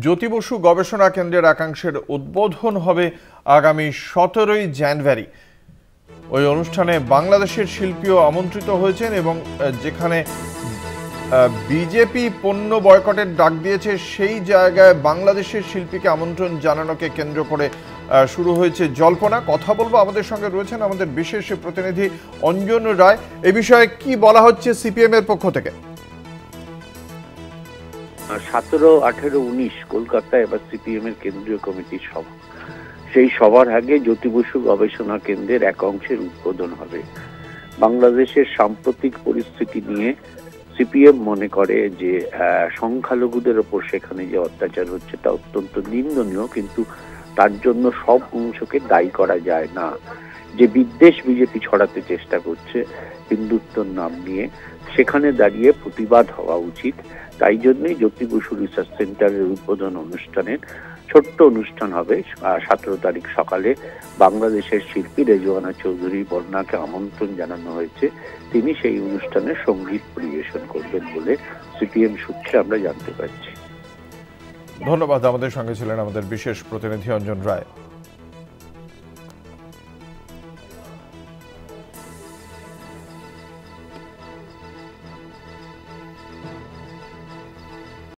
জ্যোতি বসু গবেষণা কেন্দ্রের একাংশের উদ্বোধন হবে আগামী 17ই জানুয়ারি। ওই অনুষ্ঠানে বাংলাদেশের শিল্পীও আমন্ত্রিত হয়েছেন এবং যেখানে বিজেপি পণ্য বয়কটের ডাক দিয়েছে সেই জায়গায় বাংলাদেশের শিল্পীকে আমন্ত্রণ জানানোকে কেন্দ্র করে শুরু হয়েছে জল্পনা। কথা বলবো, আমাদের সঙ্গে রয়েছেন আমাদের বিশেষ প্রতিনিধি অঞ্জন রায়। এ বিষয়ে কি বলা হচ্ছে সিপিএম এর পক্ষ থেকে? 17, 18, 19 কলকাতায় এবার সিপিএম এর কেন্দ্রীয় কমিটির সভা। সেই সভার আগে জ্যোতি বসু গবেষণা কেন্দ্রের এক অংশের উদ্বোধন হবে। বাংলাদেশের সাম্প্রতিক পরিস্থিতি নিয়ে সিপিএম মনে করে যে সংখ্যালঘুদের ওপর সেখানে যে অত্যাচার হচ্ছে তা অত্যন্ত নিন্দনীয়, কিন্তু তার জন্য সব অংশকে দায়ী করা যায় না। যে বিদ্বেষ বিজেপি ছড়াতে চেষ্টা করছে হিন্দুত্বর নাম নিয়ে, সেখানে দাঁড়িয়ে প্রতিবাদ হওয়া উচিত। তাই জন্যই জ্যোতি বসু রিসার্চ সেন্টারের উদ্বোধন অনুষ্ঠানের ছোট্ট অনুষ্ঠান হবে 17 তারিখ সকালে। বাংলাদেশের শিল্পী রেজওয়ানা চৌধুরী বর্ণাকে আমন্ত্রণ জানানো হয়েছে। তিনি সেই অনুষ্ঠানে সঙ্গীত পরিবেশন করবেন বলে সিপিএম সূত্রে আমরা জানতে পারছি। ধন্যবাদ। আমাদের সঙ্গে ছিলেন আমাদের বিশেষ প্রতিনিধি অঞ্জন রায়।